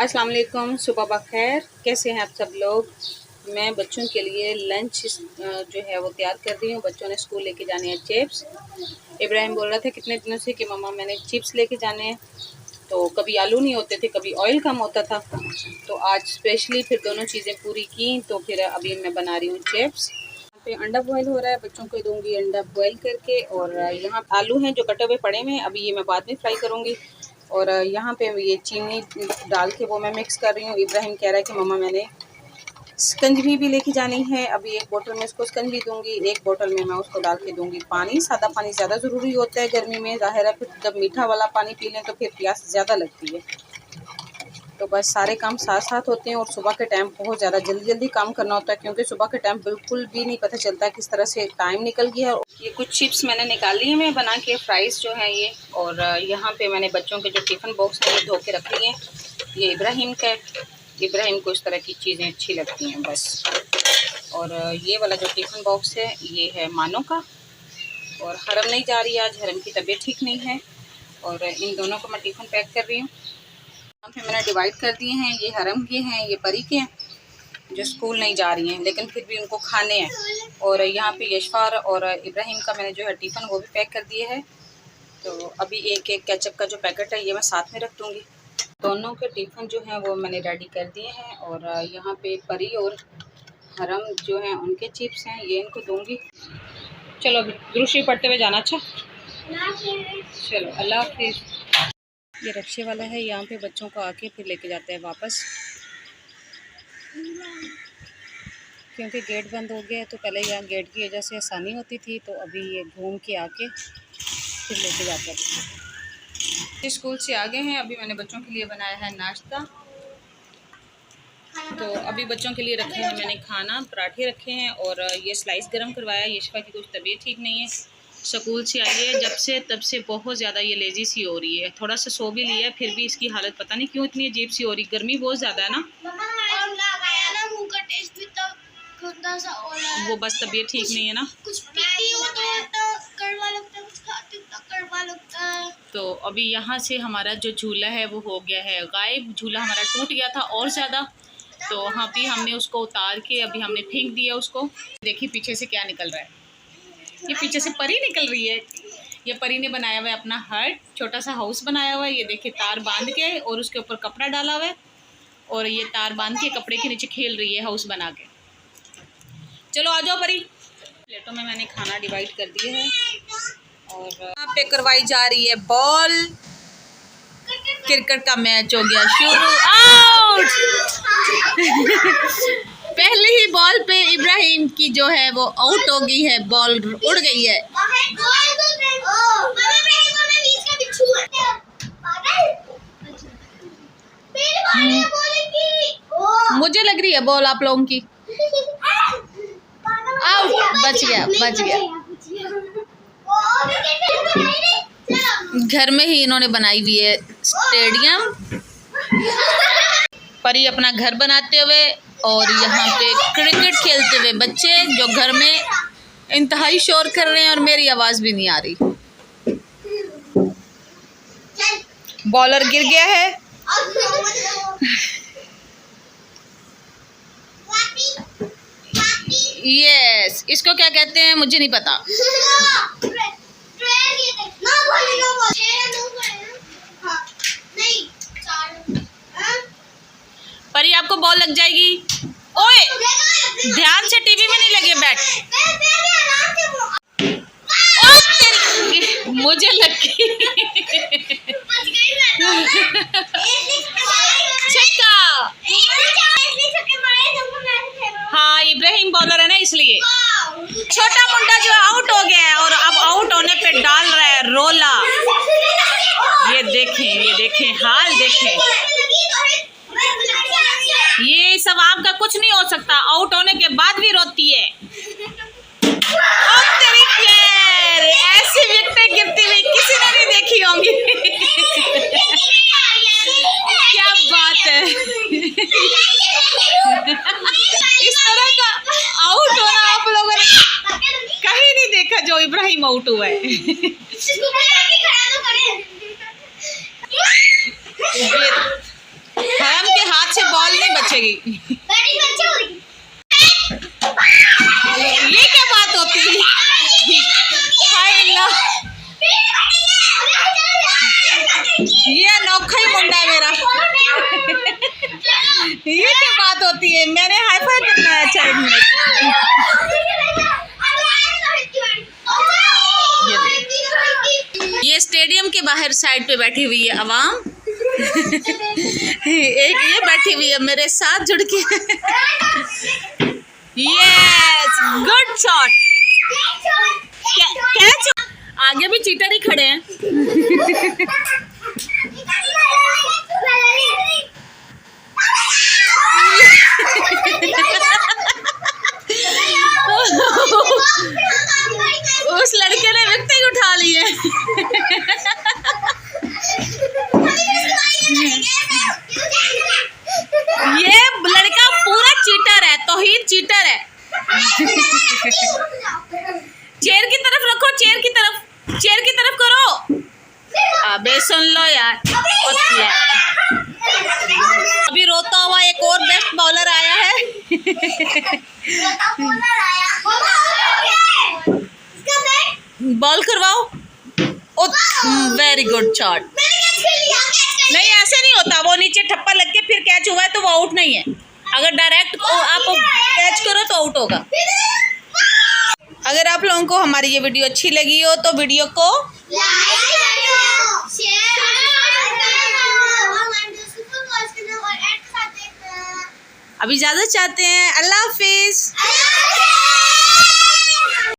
अस्सलाम वालेकुम, सुबह बखैर। कैसे हैं आप सब लोग। मैं बच्चों के लिए लंच जो है वो तैयार कर रही हूँ। बच्चों ने स्कूल लेके जाने हैं चिप्स। इब्राहिम बोल रहा था कितने दिनों से कि मम्मा मैंने चिप्स लेके जाने हैं, तो कभी आलू नहीं होते थे, कभी ऑयल कम होता था, तो आज स्पेशली फिर दोनों चीज़ें पूरी की। तो फिर अभी मैं बना रही हूँ चिप्स। यहाँ पे अंडा बॉयल हो रहा है, बच्चों को दूंगी अंडा बॉयल करके। और यहाँ आलू हैं जो कटे हुए पड़े हुए हैं, अभी ये मैं बाद में फ्राई करूँगी। और यहाँ पे ये चीनी डाल के वो मैं मिक्स कर रही हूँ। इब्राहिम कह रहा है कि मम्मा मैंने स्कंजवी भी लेके जानी है, अभी एक बोतल में इसको स्कंजवी दूंगी, एक बोतल में मैं उसको डाल के दूंगी पानी। सादा पानी ज़्यादा ज़रूरी होता है गर्मी में, ज़ाहिर है। फिर जब मीठा वाला पानी पी लें तो फिर प्यास ज़्यादा लगती है। तो बस सारे काम साथ साथ होते हैं। और सुबह के टाइम बहुत ज़्यादा जल्दी जल्दी काम करना होता है, क्योंकि सुबह के टाइम बिल्कुल भी नहीं पता चलता किस तरह से टाइम निकल गया। ये कुछ चिप्स मैंने निकाली हैं मैं बना के, फ्राइज़ जो हैं ये। और यहाँ पे मैंने बच्चों के जो टिफ़िन बॉक्स हैं ये धो के रख लिए हैं। ये इब्राहिम का, इब्राहिम को इस तरह की चीज़ें अच्छी लगती हैं बस। और ये वाला जो टिफ़िन बॉक्स है ये है मानो का। और हरम नहीं जा रही आज, हरम की तबीयत ठीक नहीं है। और इन दोनों को मैं टिफ़िन पैक कर रही हूँ। यहाँ पे मैंने डिवाइड कर दिए हैं, ये हरम के हैं, ये परी के हैं जो स्कूल नहीं जा रही हैं लेकिन फिर भी उनको खाने हैं। और यहाँ पे यशफार और इब्राहिम का मैंने जो है टिफ़िन वो भी पैक कर दिया है। तो अभी एक एक केचप का जो पैकेट है ये मैं साथ में रख दूँगी। दोनों के टिफ़िन जो हैं वो मैंने रेडी कर दिए हैं। और यहाँ पे परी और हरम जो हैं उनके चिप्स हैं, ये इनको दूँगी। चलो अभी दूसरी पढ़ते हुए जाना। अच्छा चलो, अल्लाह हाफिज़। ये रिक्शे वाला है, यहाँ पे बच्चों को आके फिर लेके जाते हैं वापस, क्योंकि गेट बंद हो गया है। तो पहले यहाँ गेट की वजह से आसानी होती थी, तो अभी ये घूम के आके फिर लेके जाते हैं। स्कूल से आ गए हैं, अभी मैंने बच्चों के लिए बनाया है नाश्ता। तो अभी बच्चों के लिए रखे हैं मैंने खाना, पराठे रखे हैं और ये स्लाइस गरम करवाया। यशफा की कुछ तबीयत ठीक नहीं है, स्कूल से आई है जब से तब से बहुत ज़्यादा ये लेज़ी सी हो रही है। थोड़ा सा सो भी लिया है फिर भी इसकी हालत पता नहीं क्यों इतनी अजीब सी हो रही। गर्मी बहुत ज़्यादा है ना, वो बस तबीयत ठीक नहीं है ना। तो अभी यहाँ से हमारा जो झूला है वो हो गया है गायब। झूला हमारा टूट गया था और ज़्यादा, तो अभी हमने उसको उतार के अभी हमने फेंक दिया उसको। देखिए पीछे से क्या निकल रहा है, ये पीछे से परी निकल रही है। ये परी ने बनाया हुआ है अपना हट, छोटा सा हाउस बनाया हुआ है। ये देखिए तार बांध के और उसके ऊपर कपड़ा डाला हुआ है, और ये तार बांध के कपड़े के नीचे खेल रही है हाउस बना के। चलो आ जाओ परी। प्लेटों में मैंने खाना डिवाइड कर दिया है। और यहाँ पे करवाई जा रही है बॉल। क्रिकेट का मैच हो गया शुरू। आउट पहले ही बॉल पे इब्राहिम की जो है वो आउट हो गई है, बॉल उड़ गई है। मुझे लग रही है बॉल आप लोगों की आउट। बच गया बच गया। घर में ही इन्होंने बनाई हुई है स्टेडियम। परी अपना घर बनाते हुए और यहाँ पे क्रिकेट खेलते हुए बच्चे जो घर में इंतहाई शोर कर रहे हैं और मेरी आवाज़ भी नहीं आ रही। बॉलर गिर गया है। यस, इसको क्या कहते हैं मुझे नहीं पता। परी आपको बॉल लग जाएगी। ओए ध्यान से, टीवी में नहीं लगे बैठ। मुझे लग गई। छक्का। हाँ इब्राहिम बॉलर है ना इसलिए। छोटा मुंडा जो आउट हो गया है और अब आउट होने पे डाल रहा है रोला। ये देखें हाल देखें। ये सब आपका कुछ नहीं हो सकता, आउट होने के बाद भी रोती है। ऐसी विकेटें गिरती हुई किसी ने नहीं देखी होंगी। क्या बात है। इस तरह का आउट होना आप लोगों ने कहीं नहीं देखा जो इब्राहिम आउट हुआ है। हम के हाथ से बॉल नहीं बचेगी। ये क्या बात होती है? हाय अल्लाह, ये अनोखा ही मुंडा है मेरा। ये क्या बात होती है? मैंने हाई फाई करना है। अच्छा एक मिनट, ये स्टेडियम के बाहर साइड पे बैठी हुई है अवाम। एक ये बैठी हुई है मेरे साथ जुड़ के। Yes, good shot. कैच। आगे भी चीटर ही खड़े हैं। उस लड़के ने विकेट ही उठा ली है। ये लड़का पूरा चीटर है, तौहीद चीटर है। चेयर की तरफ रखो, चेयर की तरफ करो। अबे सुन लो यार, अभी रोता हुआ एक और बेस्ट बॉलर आया है। बॉल करवाओ। Very good shot. नहीं ऐसे नहीं होता, वो नीचे ठप्पा लग के फिर कैच हुआ है तो वो आउट नहीं है। अगर डायरेक्ट आप कैच करो तो आउट होगा। अगर आप लोगों को हमारी ये वीडियो अच्छी लगी हो तो वीडियो को अब इजाजत चाहते हैं। अल्लाह हाफिज।